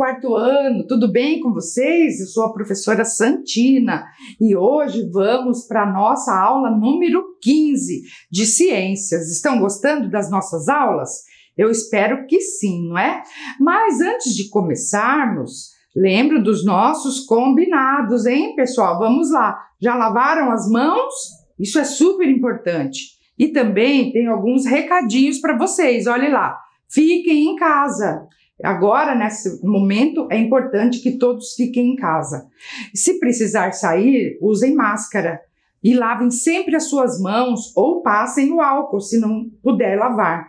quarto ano, tudo bem com vocês? Eu sou a professora Santina e hoje vamos para a nossa aula número 15 de ciências. Estão gostando das nossas aulas? Eu espero que sim, não é? Mas antes de começarmos, lembro dos nossos combinados, hein, pessoal? Vamos lá. Já lavaram as mãos? Isso é super importante. E também tem alguns recadinhos para vocês, olhe lá. Fiquem em casa. Agora, nesse momento, é importante que todos fiquem em casa. Se precisar sair, usem máscara e lavem sempre as suas mãos ou passem o álcool, se não puder lavar.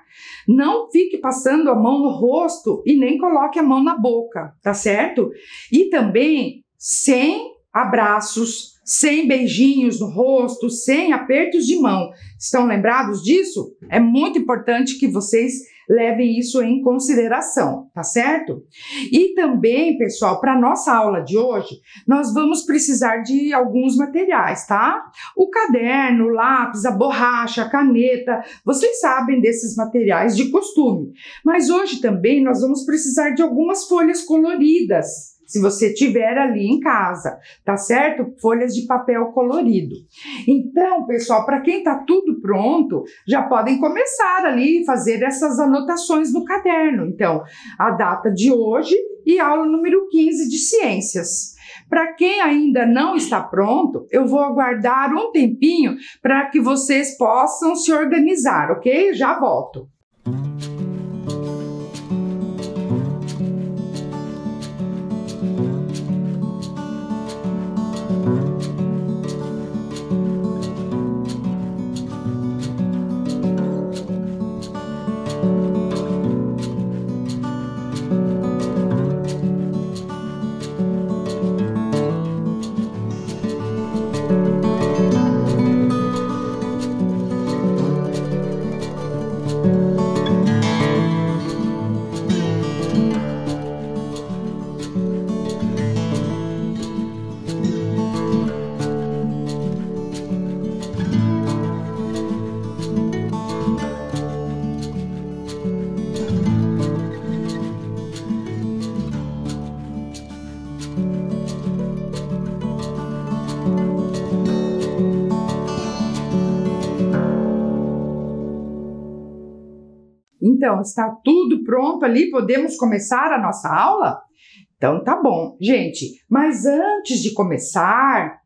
Não fique passando a mão no rosto e nem coloque a mão na boca, tá certo? E também sem abraços, sem beijinhos no rosto, sem apertos de mão. Estão lembrados disso? É muito importante que vocês levem isso em consideração, tá certo? E também, pessoal, para nossa aula de hoje, nós vamos precisar de alguns materiais, tá? O caderno, o lápis, a borracha, a caneta, vocês sabem desses materiais de costume. Mas hoje também nós vamos precisar de algumas folhas coloridas, se você tiver ali em casa, tá certo? Folhas de papel colorido. Então, pessoal, para quem tá tudo pronto, já podem começar ali a fazer essas anotações no caderno. Então, a data de hoje e aula número 15 de ciências. Para quem ainda não está pronto, eu vou aguardar um tempinho para que vocês possam se organizar, ok? Já volto. Então, está tudo pronto ali? Podemos começar a nossa aula? Então, tá bom. Gente, mas antes de começar,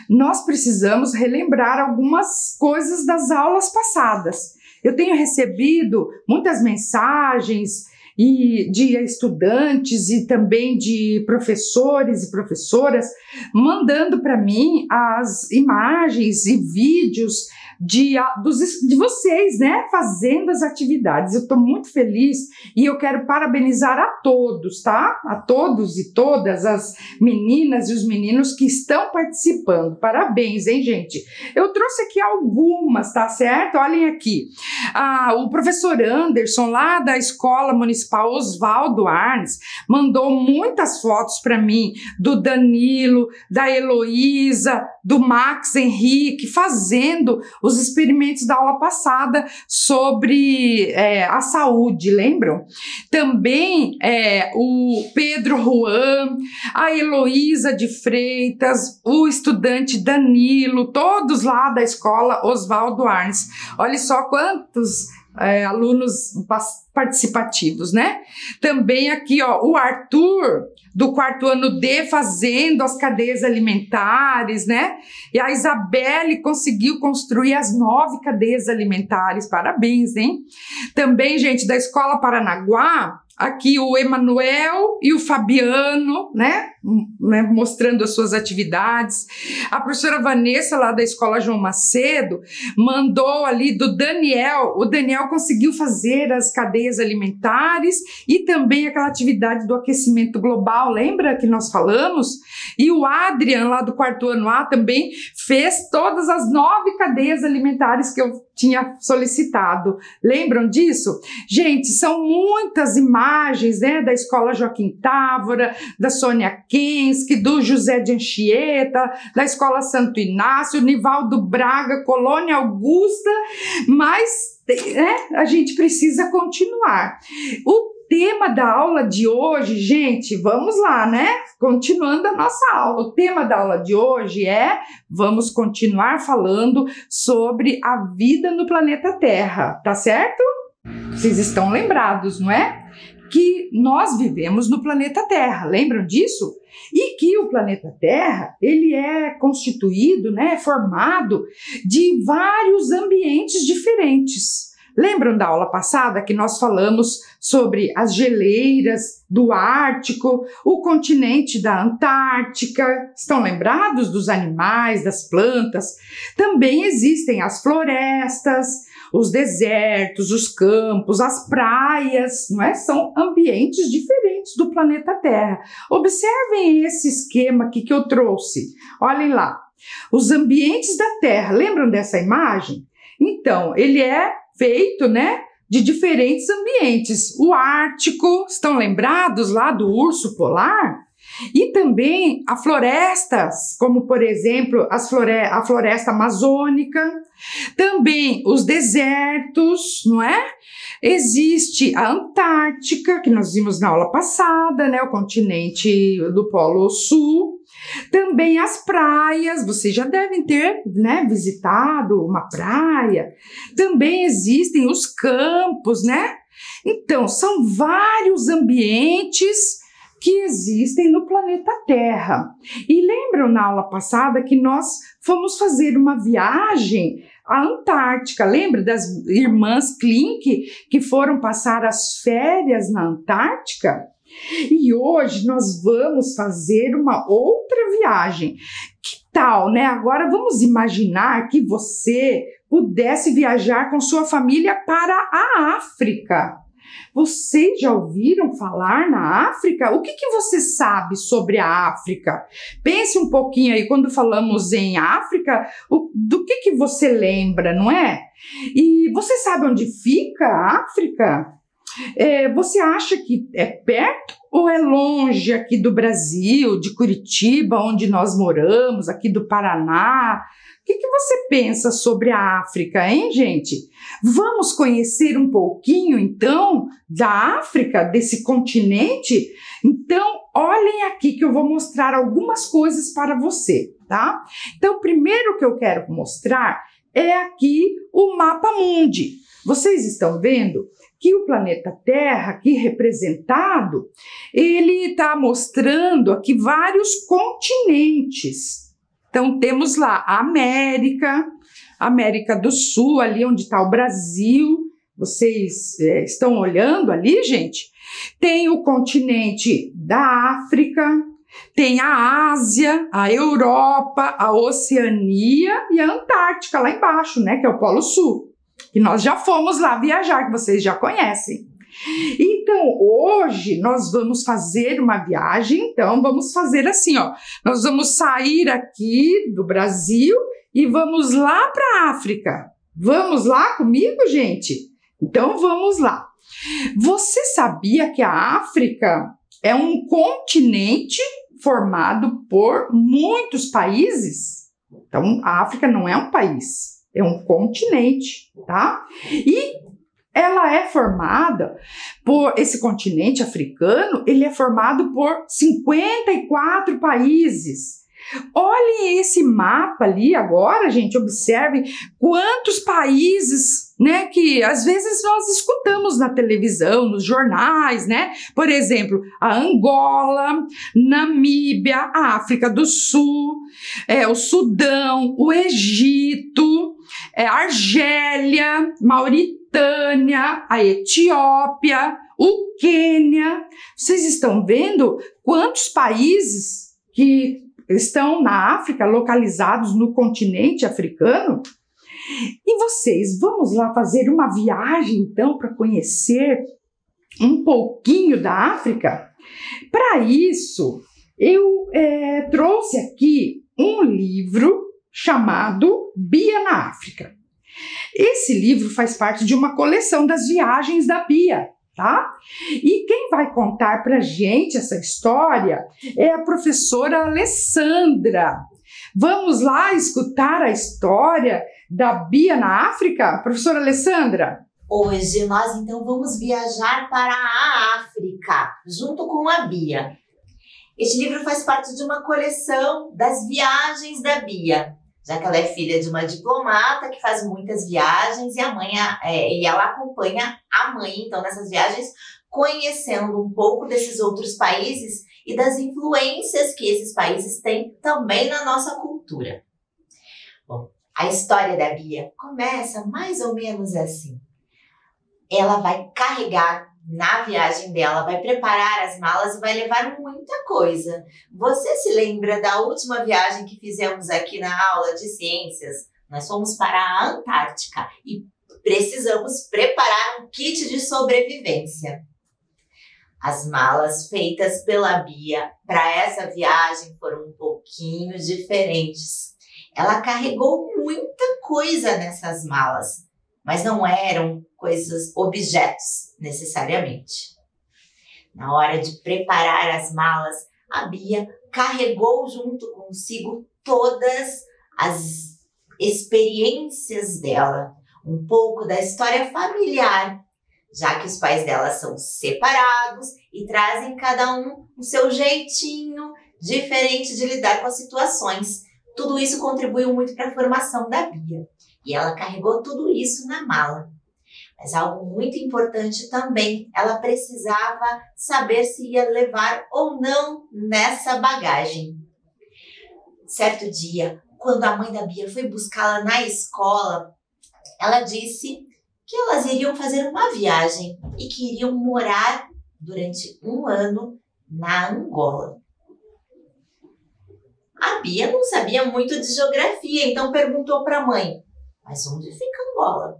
nós precisamos relembrar algumas coisas das aulas passadas. Eu tenho recebido muitas mensagens de estudantes e também de professores e professoras mandando para mim as imagens e vídeos de vocês, né, fazendo as atividades. Eu estou muito feliz e eu quero parabenizar a todos, tá? A todos e todas as meninas e os meninos que estão participando. Parabéns, hein, gente? Eu trouxe aqui algumas, tá certo? Olhem aqui. O professor Anderson, lá da Escola Municipal Oswaldo Arnes, mandou muitas fotos para mim do Danilo, da Heloísa, do Max Henrique, fazendo os experimentos da aula passada sobre a saúde, lembram? Também o Pedro Juan, a Heloísa de Freitas, o estudante Danilo, todos lá da escola Oswaldo Arnes. Olha só quantos alunos participativos, né? Também aqui, ó, o Arthur, do quarto ano D, fazendo as cadeias alimentares, né? E a Isabelle conseguiu construir as 9 cadeias alimentares. Parabéns, hein? Também, gente, da Escola Paranaguá, aqui o Emanuel e o Fabiano, né, mostrando as suas atividades. A professora Vanessa, lá da Escola João Macedo, mandou ali do Daniel. O Daniel conseguiu fazer as cadeias alimentares e também aquela atividade do aquecimento global, lembra que nós falamos? E o Adrian, lá do quarto ano A, também fez todas as 9 cadeias alimentares que eu tinha solicitado. Lembram disso? Gente, são muitas imagens, né, da Escola Joaquim Távora, da Sônia Kensky, do José de Anchieta, da Escola Santo Inácio, Nivaldo Braga, Colônia Augusta, mas a gente precisa continuar. O tema da aula de hoje, gente, vamos lá, né? Continuando a nossa aula. O tema da aula de hoje vamos continuar falando sobre a vida no planeta Terra, tá certo? Vocês estão lembrados, não é? Que nós vivemos no planeta Terra, lembram disso? E que o planeta Terra, ele é constituído, né, formado de vários ambientes diferentes. Lembram da aula passada que nós falamos sobre as geleiras do Ártico, o continente da Antártica? Estão lembrados dos animais, das plantas? Também existem as florestas, os desertos, os campos, as praias, não é? São ambientes diferentes do planeta Terra. Observem esse esquema aqui que eu trouxe. Olhem lá. Os ambientes da Terra, lembram dessa imagem? Então, ele é feito, né, de diferentes ambientes. O Ártico, estão lembrados lá do urso polar? E também as florestas, como por exemplo a floresta amazônica, também os desertos, não é? Existe a Antártica, que nós vimos na aula passada, né? O continente do Polo Sul. Também as praias, vocês já devem ter, né, visitado uma praia. Também existem os campos, né? Então, são vários ambientes que existem no planeta Terra. E lembram na aula passada que nós fomos fazer uma viagem à Antártica? Lembra das irmãs Klink que foram passar as férias na Antártica? E hoje nós vamos fazer uma outra viagem. Que tal, né? Agora vamos imaginar que você pudesse viajar com sua família para a África. Vocês já ouviram falar na África? O que você sabe sobre a África? Pense um pouquinho aí, quando falamos em África, do que você lembra, não é? E você sabe onde fica a África? Você acha que é perto ou é longe aqui do Brasil, de Curitiba, onde nós moramos, aqui do Paraná? O que você pensa sobre a África, hein, gente? Vamos conhecer um pouquinho, então, da África, desse continente? Então, olhem aqui que eu vou mostrar algumas coisas para você, tá? Então, primeiro que eu quero mostrar é aqui o mapa mundi. Vocês estão vendo que o planeta Terra, aqui representado, ele está mostrando aqui vários continentes. Então, temos lá a América do Sul, ali onde está o Brasil. Vocês estão olhando ali, gente? Tem o continente da África, tem a Ásia, a Europa, a Oceania e a Antártica, lá embaixo, né? Que é o Polo Sul. Que nós já fomos lá viajar, que vocês já conhecem. Então, hoje nós vamos fazer uma viagem, então vamos fazer assim, ó. Nós vamos sair aqui do Brasil e vamos lá para a África. Vamos lá comigo, gente? Então, vamos lá. Você sabia que a África é um continente formado por muitos países? Então, a África não é um país. É um continente, tá? E ela é formada por, esse continente africano, ele é formado por 54 países. Olhem esse mapa ali agora, gente, observem quantos países, né, que às vezes nós escutamos na televisão, nos jornais, né? Por exemplo, a Angola, Namíbia, a África do Sul, o Sudão, o Egito, a Argélia, Mauritânia, a Etiópia, o Quênia. Vocês estão vendo quantos países que estão na África, localizados no continente africano? E vocês, vamos lá fazer uma viagem então para conhecer um pouquinho da África? Para isso, eu trouxe aqui um livro chamado Bia na África. Esse livro faz parte de uma coleção das viagens da Bia, tá? E quem vai contar pra gente essa história é a professora Alessandra. Vamos lá escutar a história da Bia na África? Professora Alessandra, Hoje nós então vamos viajar para a África, junto com a Bia. Este livro faz parte de uma coleção das viagens da Bia, já que ela é filha de uma diplomata que faz muitas viagens e ela acompanha a mãe, então, nessas viagens, conhecendo um pouco desses outros países e das influências que esses países têm também na nossa cultura. Bom, a história da Bia começa mais ou menos assim. Ela vai carregar na viagem dela, vai preparar as malas e vai levar muita coisa. Você se lembra da última viagem que fizemos aqui na aula de ciências? Nós fomos para a Antártica e precisamos preparar um kit de sobrevivência. As malas feitas pela Bia para essa viagem foram um pouquinho diferentes. Ela carregou muita coisa nessas malas, mas não eram objetos necessariamente. Na hora de preparar as malas, a Bia carregou junto consigo todas as experiências dela, um pouco da história familiar, já que os pais dela são separados e trazem cada um o seu jeitinho diferente de lidar com as situações. Tudo isso contribuiu muito para a formação da Bia. E ela carregou tudo isso na mala. Mas algo muito importante também, ela precisava saber se ia levar ou não nessa bagagem. Certo dia, quando a mãe da Bia foi buscá-la na escola, ela disse que elas iriam fazer uma viagem e que iriam morar durante 1 ano na Angola. A Bia não sabia muito de geografia, então perguntou para a mãe: mas onde fica Angola?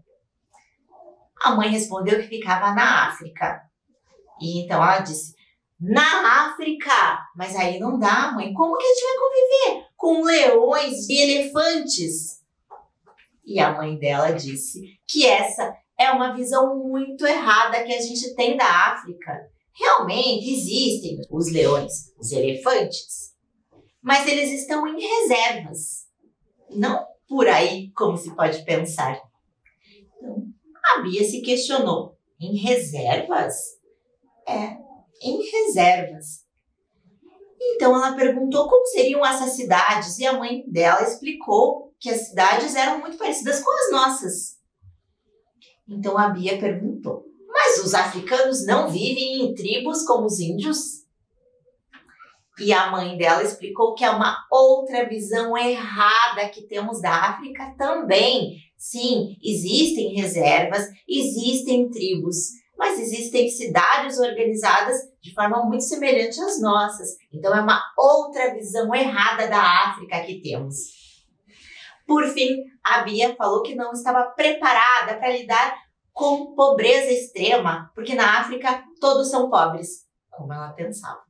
A mãe respondeu que ficava na África. E então ela disse: na África? Mas aí não dá, mãe. Como que a gente vai conviver com leões e elefantes? E a mãe dela disse que essa é uma visão muito errada que a gente tem da África. Realmente existem os leões, os elefantes, mas eles estão em reservas. Não por aí, como se pode pensar. Então, a Bia se questionou: em reservas? Em reservas. Então ela perguntou como seriam essas cidades e a mãe dela explicou que as cidades eram muito parecidas com as nossas. Então a Bia perguntou: mas os africanos não vivem em tribos como os índios? E a mãe dela explicou que é uma outra visão errada que temos da África também. Sim, existem reservas, existem tribos, mas existem cidades organizadas de forma muito semelhante às nossas. Então é uma outra visão errada da África que temos. Por fim, a Bia falou que não estava preparada para lidar com pobreza extrema, porque na África todos são pobres, como ela pensava.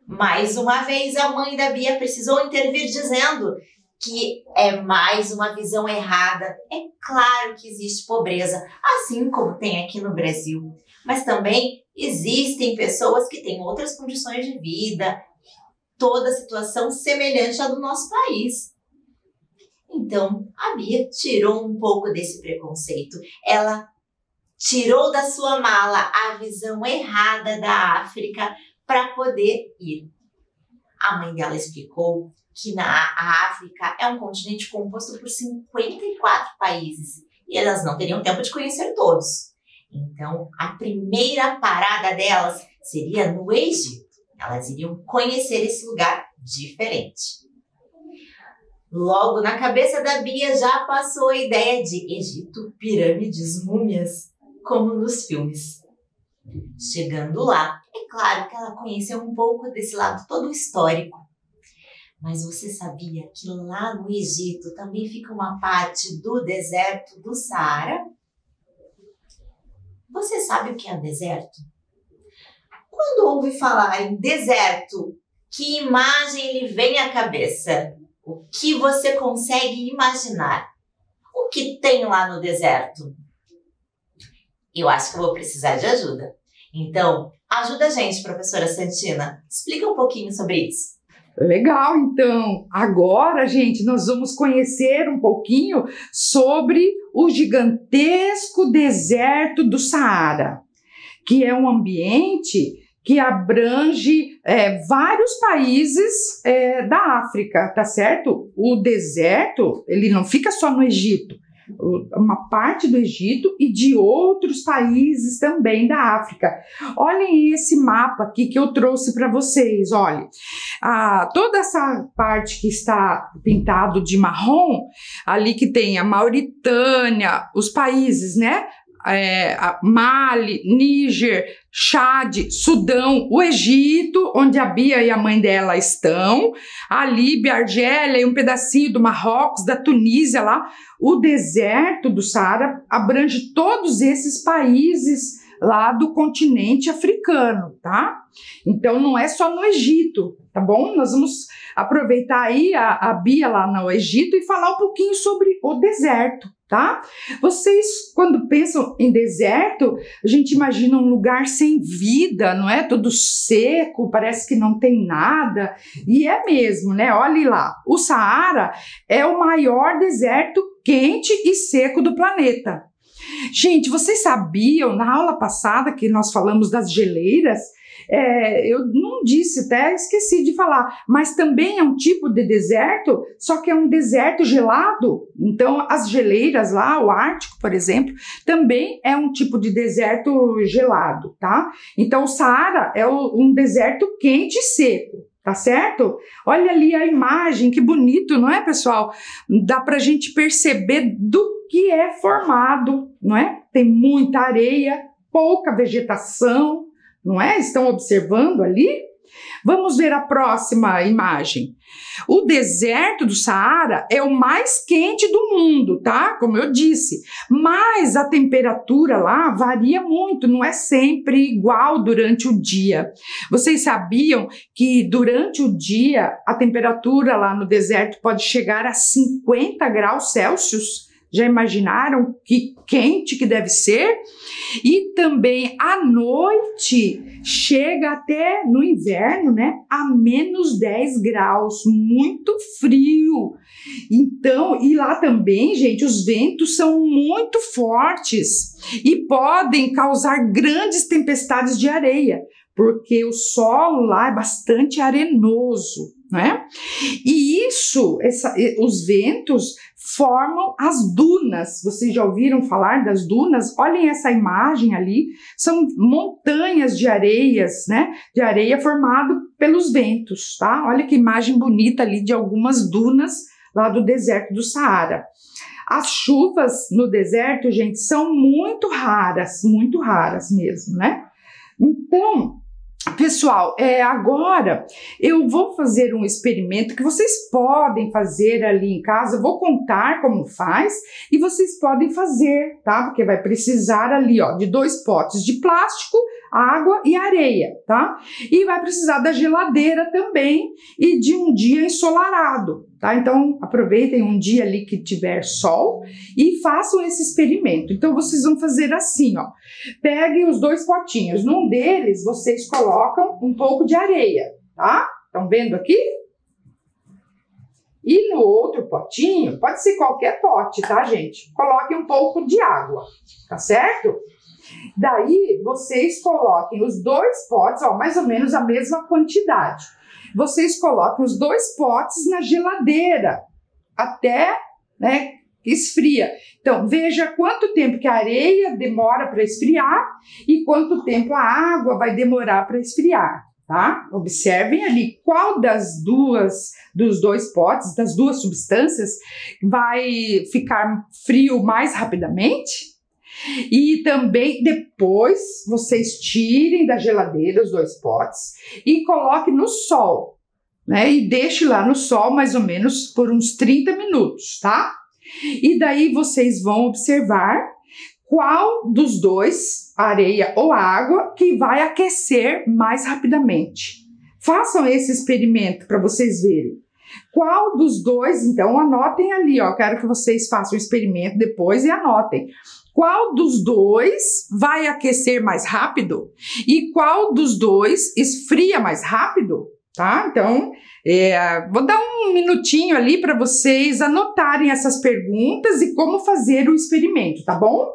Mais uma vez, a mãe da Bia precisou intervir dizendo que é mais uma visão errada. É claro que existe pobreza, assim como tem aqui no Brasil. Mas também existem pessoas que têm outras condições de vida, toda situação semelhante à do nosso país. Então, a Bia tirou um pouco desse preconceito. Ela tirou da sua mala a visão errada da África para poder ir. A mãe dela explicou que a África é um continente composto por 54 países e elas não teriam tempo de conhecer todos. Então, a primeira parada delas seria no Egito. Elas iriam conhecer esse lugar diferente. Logo na cabeça da Bia já passou a ideia de Egito, pirâmides, múmias, como nos filmes. Chegando lá, é claro que ela conheceu um pouco desse lado todo histórico. Mas você sabia que lá no Egito também fica uma parte do deserto do Saara? Você sabe o que é deserto? Quando ouve falar em deserto, que imagem lhe vem à cabeça? O que você consegue imaginar? O que tem lá no deserto? Eu acho que eu vou precisar de ajuda. Então, ajuda a gente, professora Santina. Explica um pouquinho sobre isso. Legal, então. Agora, gente, nós vamos conhecer um pouquinho sobre o gigantesco deserto do Saara, que é um ambiente que abrange vários países da África, tá certo? O deserto, ele não fica só no Egito, uma parte do Egito e de outros países também da África. Olhem esse mapa aqui que eu trouxe para vocês, olhem. Toda essa parte que está pintado de marrom, ali que tem a Mauritânia, os países, né? Mali, Níger, Chad, Sudão, o Egito, onde a Bia e a mãe dela estão, a Líbia, a Argélia e um pedacinho do Marrocos, da Tunísia lá. O deserto do Saara abrange todos esses países lá do continente africano, tá? Então não é só no Egito, tá bom? Nós vamos aproveitar aí a Bia lá no Egito e falar um pouquinho sobre o deserto, tá? Vocês, quando pensam em deserto, a gente imagina um lugar sem vida, não é? Tudo seco, parece que não tem nada. E é mesmo, né? Olhe lá, o Saara é o maior deserto quente e seco do planeta. Gente, vocês sabiam, na aula passada que nós falamos das geleiras, eu não disse, até esqueci de falar, mas também é um tipo de deserto, só que é um deserto gelado. Então, as geleiras lá, o Ártico, por exemplo, também é um tipo de deserto gelado, tá? Então, o Saara é um deserto quente e seco. Tá certo? Olha ali a imagem, que bonito, não é, pessoal? Dá pra gente perceber do que é formado, não é? Tem muita areia, pouca vegetação, não é? Estão observando ali? Vamos ver a próxima imagem. O deserto do Saara é o mais quente do mundo, tá? Como eu disse, mas a temperatura lá varia muito, não é sempre igual durante o dia. Vocês sabiam que durante o dia a temperatura lá no deserto pode chegar a 50 graus Celsius? Já imaginaram que quente que deve ser? E também à noite chega até no inverno, né? A menos 10 graus, muito frio. Então, e lá também, gente, os ventos são muito fortes e podem causar grandes tempestades de areia, porque o solo lá é bastante arenoso, né? E os ventos formam as dunas. Vocês já ouviram falar das dunas? Olhem essa imagem ali, são montanhas de areias, né? De areia formado pelos ventos, tá? Olha que imagem bonita ali de algumas dunas lá do deserto do Saara. As chuvas no deserto, gente, são muito raras mesmo, né? Então, pessoal, agora eu vou fazer um experimento que vocês podem fazer ali em casa. Eu vou contar como faz e vocês podem fazer, tá? Porque vai precisar ali, ó, de 2 potes de plástico, água e areia, tá? E vai precisar da geladeira também e de um dia ensolarado, tá? Então, aproveitem um dia ali que tiver sol e façam esse experimento. Então, vocês vão fazer assim, ó. Peguem os 2 potinhos. Num deles, vocês colocam um pouco de areia, tá? Estão vendo aqui? E no outro potinho, pode ser qualquer pote, tá, gente? Coloquem um pouco de água, tá certo? Daí, vocês coloquem os 2 potes, ó, mais ou menos a mesma quantidade. Vocês colocam os 2 potes na geladeira até, né, esfria. Então, veja quanto tempo que a areia demora para esfriar e quanto tempo a água vai demorar para esfriar, tá? Observem ali qual dos 2 potes, das 2 substâncias, vai ficar frio mais rapidamente. E também depois vocês tirem da geladeira os 2 potes e coloquem no sol, né? E deixe lá no sol mais ou menos por uns 30 minutos, tá? E daí vocês vão observar qual dos 2, areia ou água, que vai aquecer mais rapidamente. Façam esse experimento para vocês verem. Qual dos 2, então anotem ali, ó, quero que vocês façam o experimento depois e anotem. Qual dos 2 vai aquecer mais rápido e qual dos 2 esfria mais rápido? tá? Então, vou dar um minutinho ali para vocês anotarem essas perguntas e como fazer o experimento, tá bom?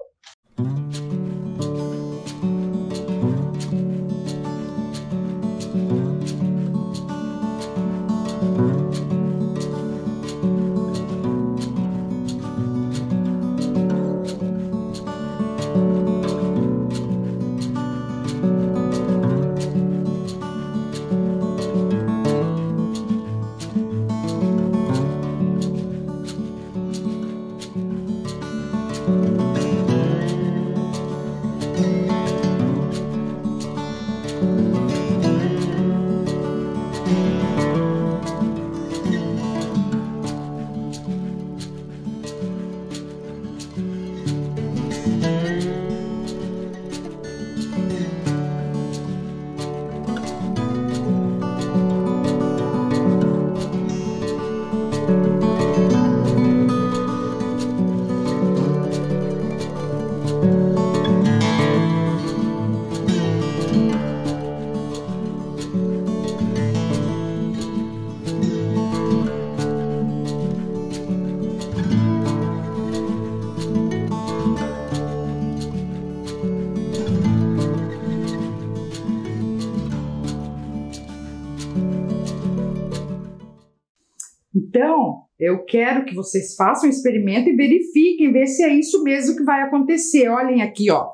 Então, eu quero que vocês façam um experimento e verifiquem, ver se é isso mesmo que vai acontecer. Olhem aqui, ó.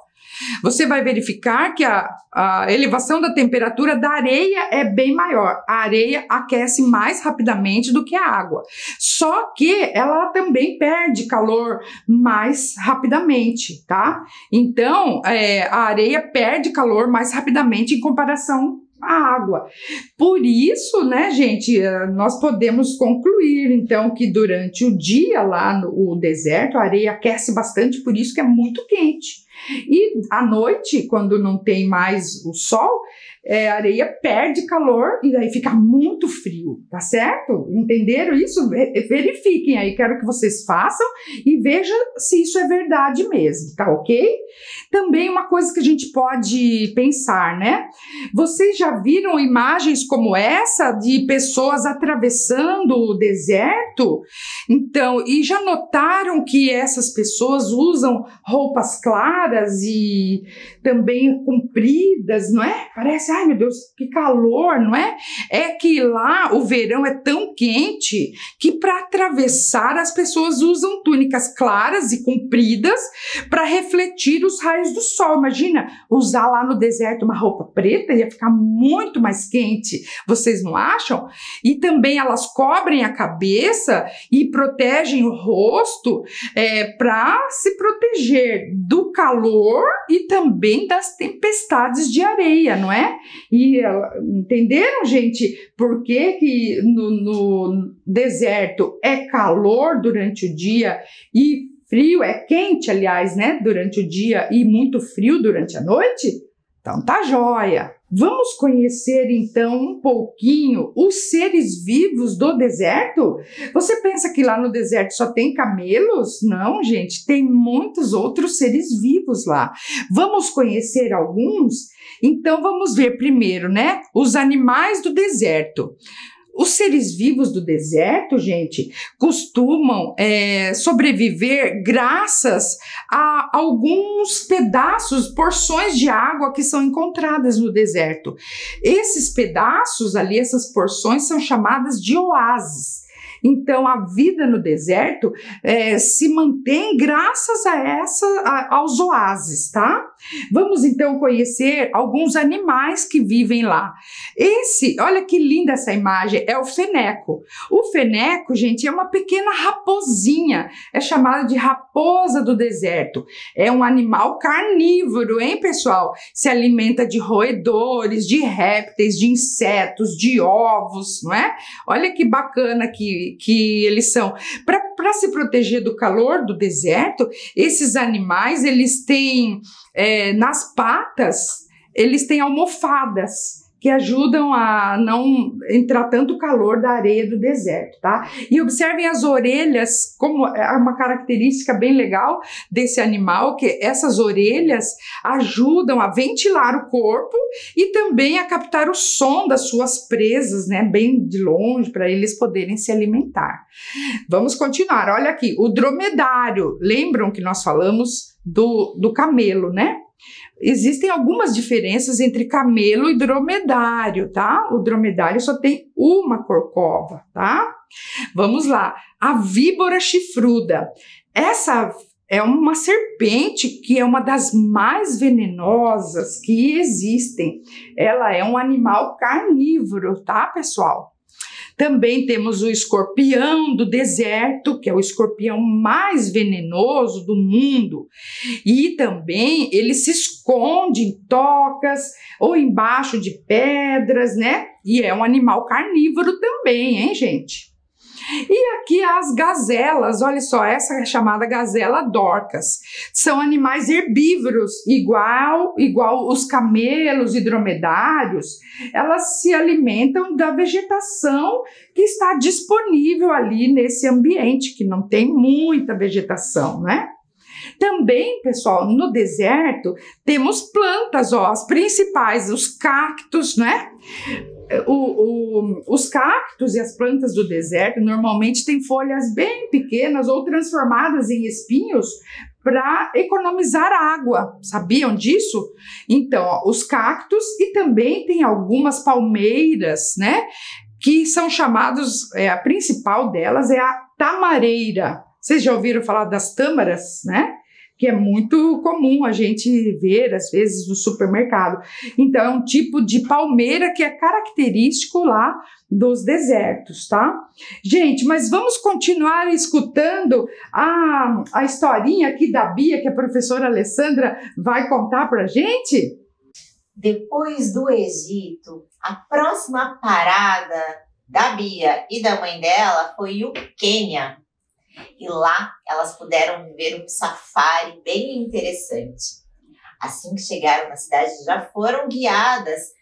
Você vai verificar que a elevação da temperatura da areia é bem maior. A areia aquece mais rapidamente do que a água. Só que ela também perde calor mais rapidamente, tá? Então, a areia perde calor mais rapidamente em comparação à água. Por isso, né, gente, nós podemos concluir, então, que durante o dia lá no deserto, a areia aquece bastante, por isso que é muito quente. E à noite, quando não tem mais o sol, a areia perde calor e daí fica muito frio, tá certo? Entenderam isso? Verifiquem aí, quero que vocês façam e vejam se isso é verdade mesmo, tá ok? Também uma coisa que a gente pode pensar, né? Vocês já viram imagens como essa de pessoas atravessando o deserto? Então, e já notaram que essas pessoas usam roupas claras e também compridas, não é? Parece, ai meu Deus, que calor, não é? É que lá o verão é tão quente que para atravessar as pessoas usam túnicas claras e compridas para refletir os raios do sol. Imagina usar lá no deserto uma roupa preta, ia ficar muito mais quente, vocês não acham? E também elas cobrem a cabeça e protegem o rosto para se proteger do calor e também das tempestades de areia, não é? E entenderam, gente, por que no deserto é calor durante o dia e frio, é quente, aliás, né, durante o dia e muito frio durante a noite? Então tá joia! Vamos conhecer então um pouquinho os seres vivos do deserto? Você pensa que lá no deserto só tem camelos? Não, gente, tem muitos outros seres vivos lá. Vamos conhecer alguns? Então vamos ver primeiro, né, os animais do deserto. Os seres vivos do deserto, gente, costumam sobreviver graças a alguns pedaços, porções de água que são encontradas no deserto. Esses pedaços ali, essas porções, são chamadas de oásis. Então, a vida no deserto se mantém graças aos oásis, tá? Vamos, então, conhecer alguns animais que vivem lá. Olha que linda essa imagem, é o feneco. O feneco, gente, é uma pequena raposinha, é chamada de raposa do deserto. É um animal carnívoro, hein, pessoal? Se alimenta de roedores, de répteis, de insetos, de ovos, não é? Olha que bacana que eles são. Para se proteger do calor do deserto, esses animais, eles têm nas patas, eles têm almofadas que ajudam a não entrar tanto calor da areia do deserto, tá? E observem as orelhas, como é uma característica bem legal desse animal, que essas orelhas ajudam a ventilar o corpo e também a captar o som das suas presas, né, bem de longe, para eles poderem se alimentar. Vamos continuar, olha aqui, o dromedário, lembram que nós falamos do camelo, né? Existem algumas diferenças entre camelo e dromedário, tá? O dromedário só tem uma corcova, tá? Vamos lá, a víbora chifruda. Essa é uma serpente que é uma das mais venenosas que existem. Ela é um animal carnívoro, tá, pessoal? Também temos o escorpião do deserto, que é o escorpião mais venenoso do mundo. E também ele se esconde em tocas ou embaixo de pedras, né? E é um animal carnívoro também, hein, gente? E aqui as gazelas, olha só, essa é chamada gazela dorcas. São animais herbívoros, igual os camelos e dromedários. Elas se alimentam da vegetação que está disponível ali nesse ambiente, que não tem muita vegetação, né? Também, pessoal, no deserto temos plantas, ó, as principais, os cactos, né? Os cactos e as plantas do deserto normalmente têm folhas bem pequenas ou transformadas em espinhos para economizar água. Sabiam disso? Então, ó, os cactos e também tem algumas palmeiras, né? Que são chamados, a principal delas é a tamareira. Vocês já ouviram falar das tâmaras, né? Que é muito comum a gente ver, às vezes, no supermercado. Então, é um tipo de palmeira que é característico lá dos desertos, tá? Gente, mas vamos continuar escutando a historinha aqui da Bia, que a professora Alessandra vai contar pra gente? Depois do Egito, a próxima parada da Bia e da mãe dela foi o Quênia. E lá elas puderam viver um safari bem interessante. Assim que chegaram na cidade, já foram guiadas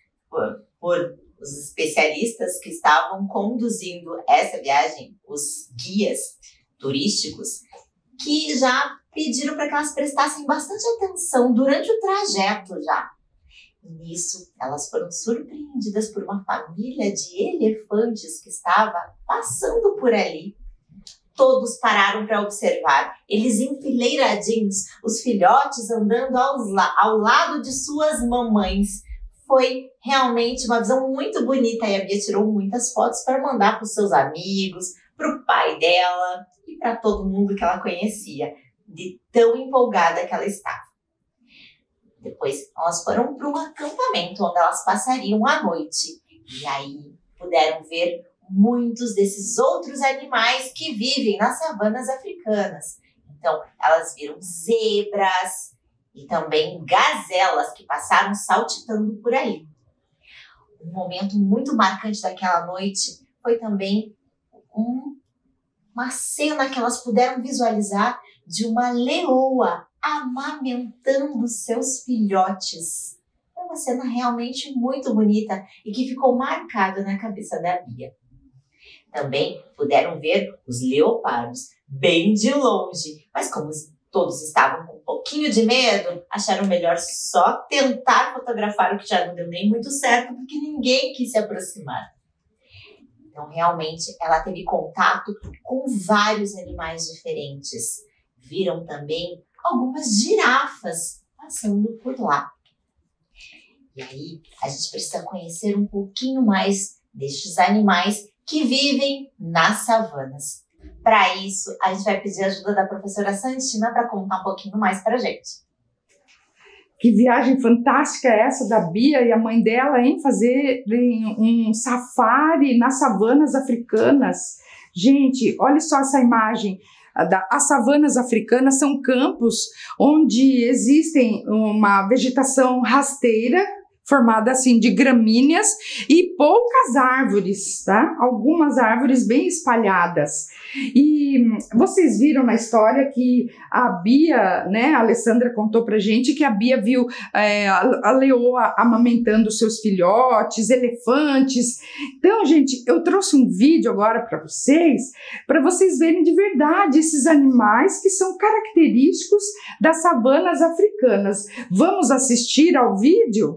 por os especialistas que estavam conduzindo essa viagem, os guias turísticos, que já pediram para que elas prestassem bastante atenção durante o trajeto já. E nisso, elas foram surpreendidas por uma família de elefantes que estava passando por ali. Todos pararam para observar, eles enfileiradinhos, os filhotes andando ao lado de suas mamães. Foi realmente uma visão muito bonita e a Bia tirou muitas fotos para mandar para os seus amigos, para o pai dela e para todo mundo que ela conhecia, de tão empolgada que ela estava. Depois elas foram para um acampamento onde elas passariam a noite e aí puderam ver muitos desses outros animais que vivem nas savanas africanas. Então, elas viram zebras e também gazelas que passaram saltitando por ali. Um momento muito marcante daquela noite foi também uma cena que elas puderam visualizar de uma leoa amamentando seus filhotes. É uma cena realmente muito bonita e que ficou marcada na cabeça da Bia. Também puderam ver os leopardos bem de longe, mas como todos estavam com um pouquinho de medo, acharam melhor só tentar fotografar, o que já não deu nem muito certo, porque ninguém quis se aproximar. Então, realmente, ela teve contato com vários animais diferentes. Viram também algumas girafas passando por lá. E aí, a gente precisa conhecer um pouquinho mais destes animais que vivem nas savanas. Para isso, a gente vai pedir a ajuda da professora Santina para contar um pouquinho mais para a gente. Que viagem fantástica é essa da Bia e a mãe dela, em fazer um safari nas savanas africanas. Gente, olha só essa imagem. As savanas africanas são campos onde existem uma vegetação rasteira, formada assim de gramíneas e poucas árvores, tá? Algumas árvores bem espalhadas. E vocês viram na história que a Bia, né, a Alessandra contou pra gente que a Bia viu a leoa amamentando seus filhotes, elefantes. Então, gente, eu trouxe um vídeo agora para vocês verem de verdade esses animais que são característicos das savanas africanas. Vamos assistir ao vídeo?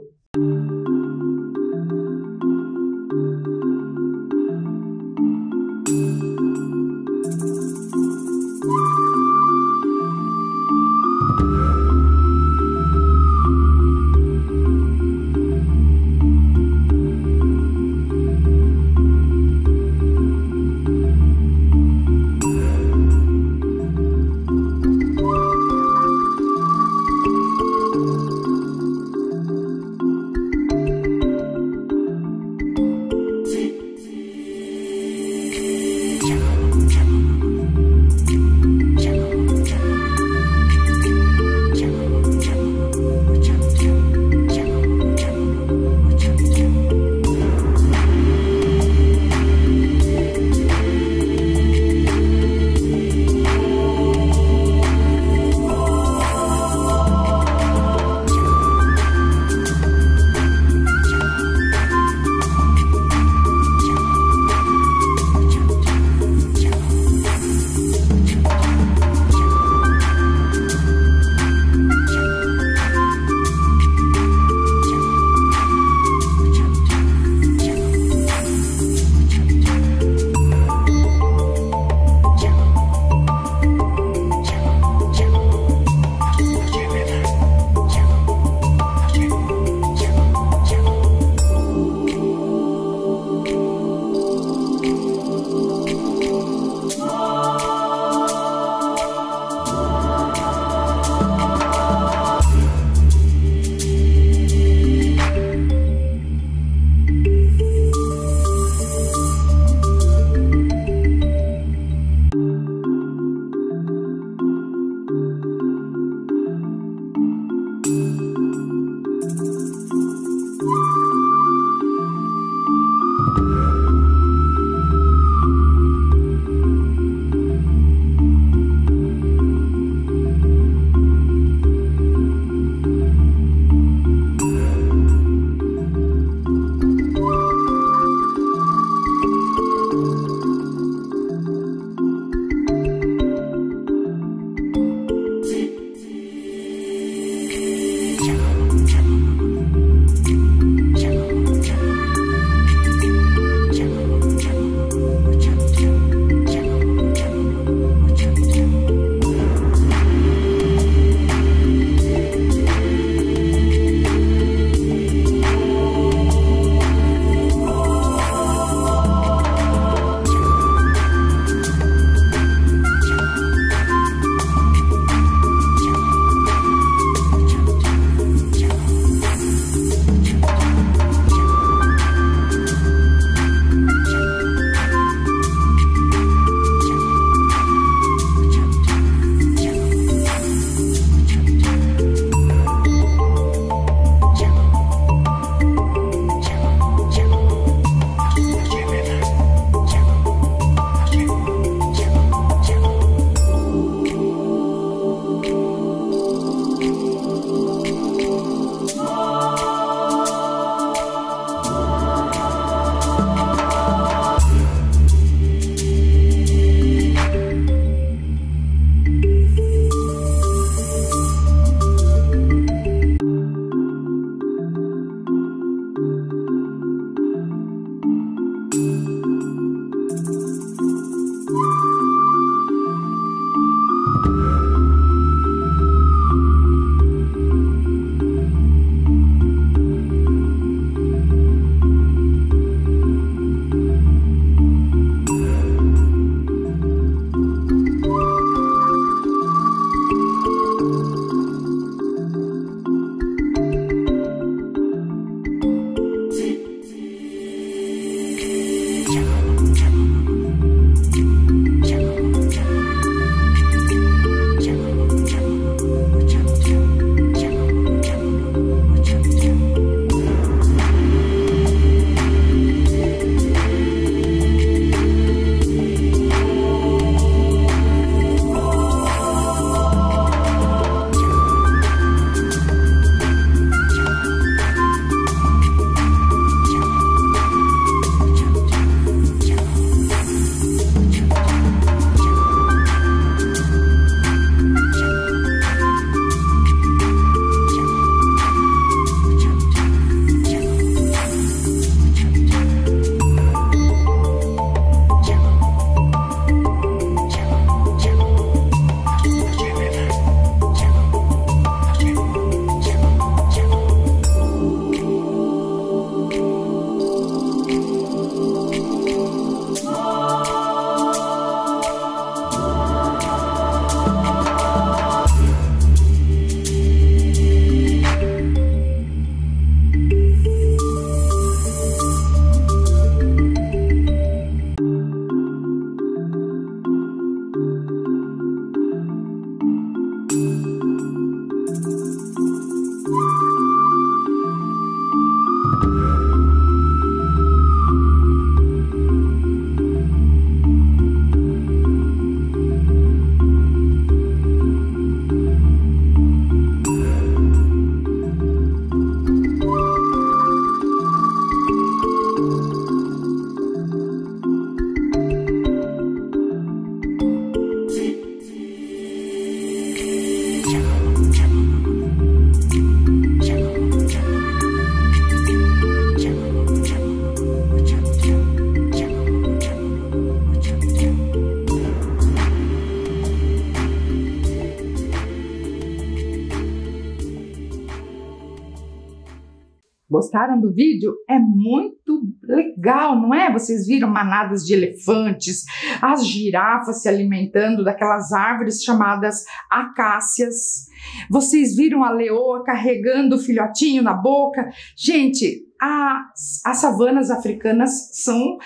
Gostaram do vídeo? É muito legal, não é? Vocês viram manadas de elefantes, as girafas se alimentando daquelas árvores chamadas acácias. Vocês viram a leoa carregando o filhotinho na boca? Gente, as savanas africanas são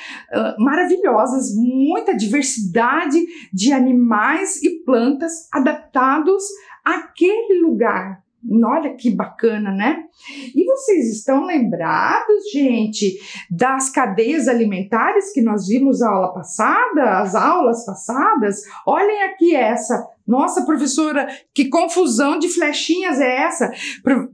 maravilhosas, muita diversidade de animais e plantas adaptados àquele lugar. Olha que bacana, né? E vocês estão lembrados, gente, das cadeias alimentares que nós vimos na aula passada, as aulas passadas? Olhem aqui essa. Nossa, professora, que confusão de flechinhas é essa?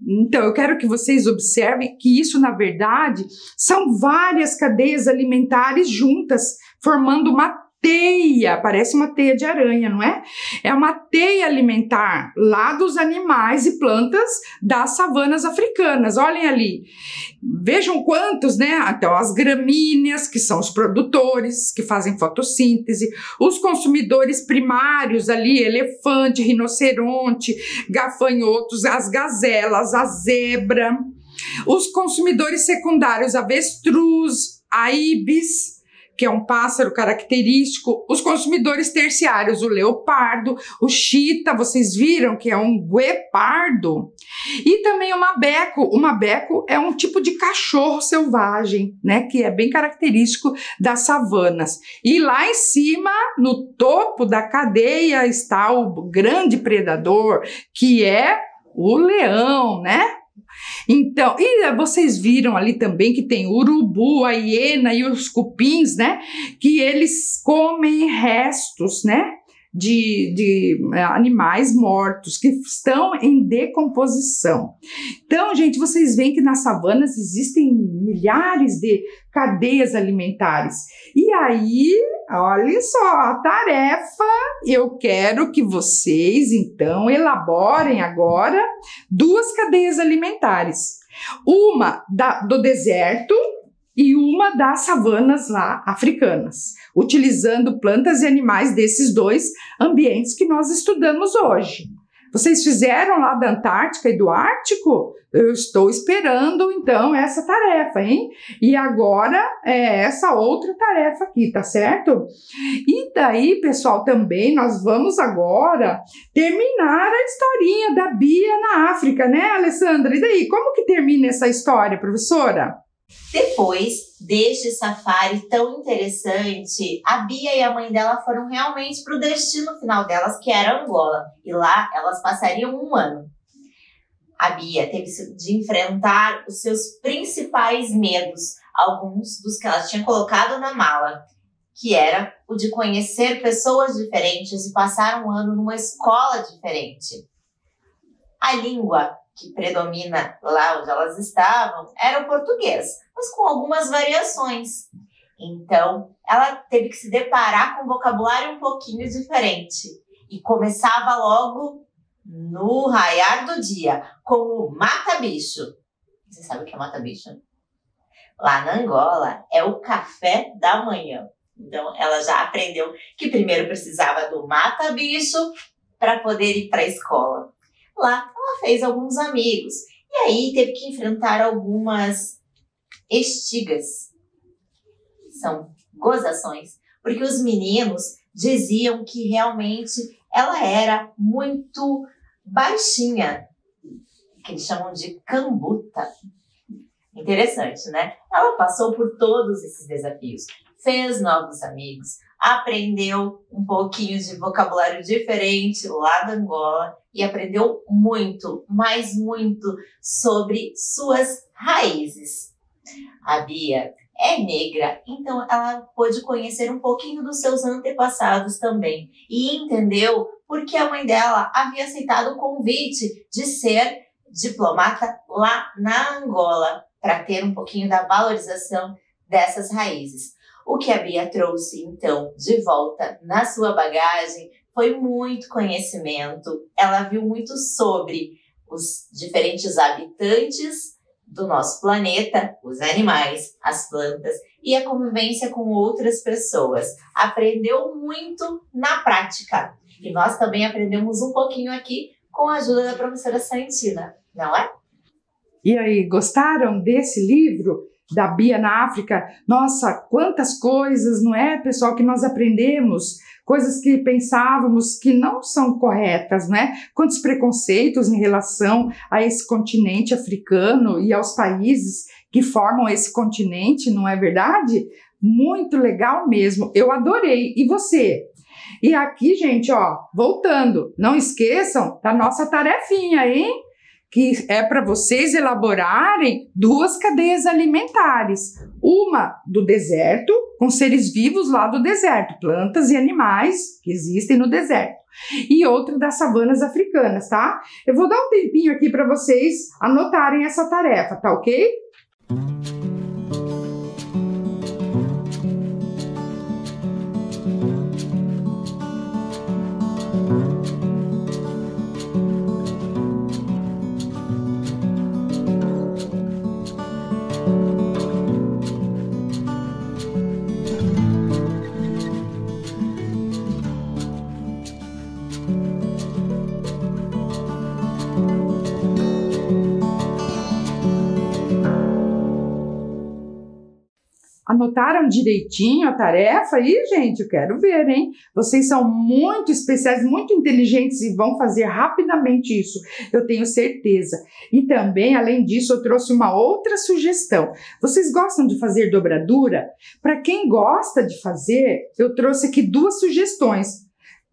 Então, eu quero que vocês observem que isso, na verdade, são várias cadeias alimentares juntas, formando uma teia, parece uma teia de aranha, não é? É uma teia alimentar lá dos animais e plantas das savanas africanas. Olhem ali. Vejam quantos, né? Então, as gramíneas, que são os produtores, que fazem fotossíntese, os consumidores primários ali, elefante, rinoceronte, gafanhotos, as gazelas, a zebra, os consumidores secundários, avestruz, a ibis, que é um pássaro característico, os consumidores terciários, o leopardo, o chita, vocês viram que é um guepardo, e também o mabeco. O mabeco é um tipo de cachorro selvagem, né, que é bem característico das savanas. E lá em cima, no topo da cadeia, está o grande predador, que é o leão, né? Então, e vocês viram ali também que tem o urubu, a hiena e os cupins, né? Que eles comem restos, né? De animais mortos que estão em decomposição. Então, gente, vocês veem que nas savanas existem milhares de cadeias alimentares. E aí, olha só, a tarefa, eu quero que vocês, então, elaborem agora 2 cadeias alimentares. Uma do deserto e uma das savanas lá africanas, utilizando plantas e animais desses 2 ambientes que nós estudamos hoje. Vocês fizeram lá da Antártica e do Ártico? Eu estou esperando, então, essa tarefa, hein? E agora é essa outra tarefa aqui, tá certo? E daí, pessoal, também nós vamos agora terminar a historinha da Bia na África, né, Alessandra? E daí, como que termina essa história, professora? Depois deste safari tão interessante, a Bia e a mãe dela foram realmente para o destino final delas, que era Angola. E lá elas passariam 1 ano. A Bia teve de enfrentar os seus principais medos, alguns dos que ela tinha colocado na mala, que era o de conhecer pessoas diferentes e passar 1 ano numa escola diferente. A língua que predomina lá onde elas estavam era o português, mas com algumas variações. Então, ela teve que se deparar com um vocabulário um pouquinho diferente. E começava logo no raiar do dia, com o mata-bicho. Você sabe o que é mata-bicho? Lá na Angola, é o café da manhã. Então, ela já aprendeu que primeiro precisava do mata-bicho para poder ir para a escola. Lá, ela fez alguns amigos. E aí, teve que enfrentar algumas estigas. São gozações. Porque os meninos diziam que realmente ela era muito baixinha. Que eles chamam de cambuta. Interessante, né? Ela passou por todos esses desafios. Fez novos amigos. Aprendeu um pouquinho de vocabulário diferente lá da Angola. E aprendeu muito, mas muito, sobre suas raízes. A Bia é negra, então ela pôde conhecer um pouquinho dos seus antepassados também. E entendeu por que a mãe dela havia aceitado o convite de ser diplomata lá na Angola, para ter um pouquinho da valorização dessas raízes. O que a Bia trouxe, então, de volta na sua bagagem foi muito conhecimento. Ela viu muito sobre os diferentes habitantes do nosso planeta, os animais, as plantas e a convivência com outras pessoas. Aprendeu muito na prática. E nós também aprendemos um pouquinho aqui com a ajuda da professora Santina, não é? E aí, gostaram desse livro da Bia na África? Nossa, quantas coisas, não é, pessoal, que nós aprendemos, coisas que pensávamos que não são corretas, né? Quantos preconceitos em relação a esse continente africano e aos países que formam esse continente, não é verdade? Muito legal mesmo, eu adorei. E você? E aqui, gente, ó, voltando, não esqueçam da nossa tarefinha, hein? Que é para vocês elaborarem 2 cadeias alimentares. Uma do deserto, com seres vivos lá do deserto, plantas e animais que existem no deserto. E outra das savanas africanas, tá? Eu vou dar um tempinho aqui para vocês anotarem essa tarefa, tá ok? Anotaram direitinho a tarefa aí, gente? Eu quero ver, hein? Vocês são muito especiais, muito inteligentes e vão fazer rapidamente isso, eu tenho certeza. E também, além disso, eu trouxe uma outra sugestão. Vocês gostam de fazer dobradura? Para quem gosta de fazer, eu trouxe aqui 2 sugestões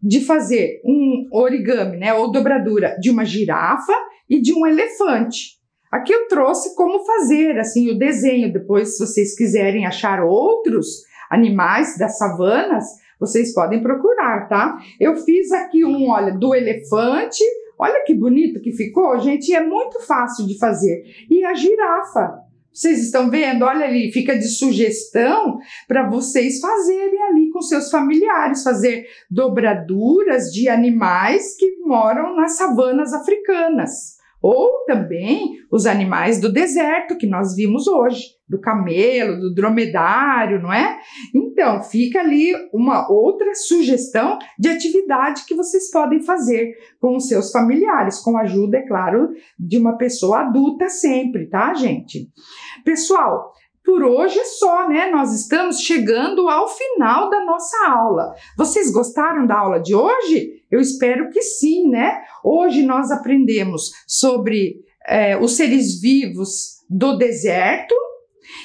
de fazer um origami, né, ou dobradura de uma girafa e de um elefante. Aqui eu trouxe como fazer, assim, o desenho. Depois, se vocês quiserem achar outros animais das savanas, vocês podem procurar, tá? Eu fiz aqui um, olha, do elefante. Olha que bonito que ficou, gente. E é muito fácil de fazer. E a girafa. Vocês estão vendo? Olha ali, fica de sugestão para vocês fazerem ali com seus familiares, fazer dobraduras de animais que moram nas savanas africanas. Ou também os animais do deserto que nós vimos hoje, do camelo, do dromedário, não é? Então, fica ali uma outra sugestão de atividade que vocês podem fazer com os seus familiares, com a ajuda, é claro, de uma pessoa adulta sempre, tá, gente? Pessoal, por hoje é só, né? Nós estamos chegando ao final da nossa aula. Vocês gostaram da aula de hoje? Eu espero que sim, né? Hoje nós aprendemos sobre os seres vivos do deserto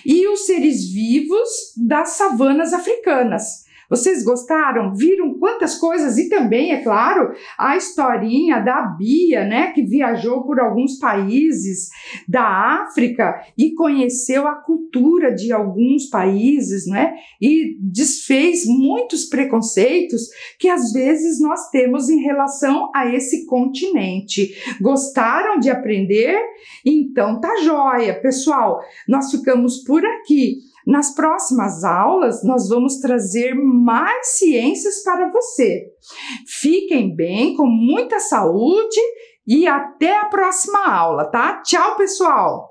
e os seres vivos das savanas africanas. Vocês gostaram? Viram quantas coisas? E também, é claro, a historinha da Bia, né, que viajou por alguns países da África e conheceu a cultura de alguns países, né, e desfez muitos preconceitos que às vezes nós temos em relação a esse continente. Gostaram de aprender? Então tá joia, pessoal. Nós ficamos por aqui. Nas próximas aulas, nós vamos trazer mais ciências para você. Fiquem bem, com muita saúde e até a próxima aula, tá? Tchau, pessoal!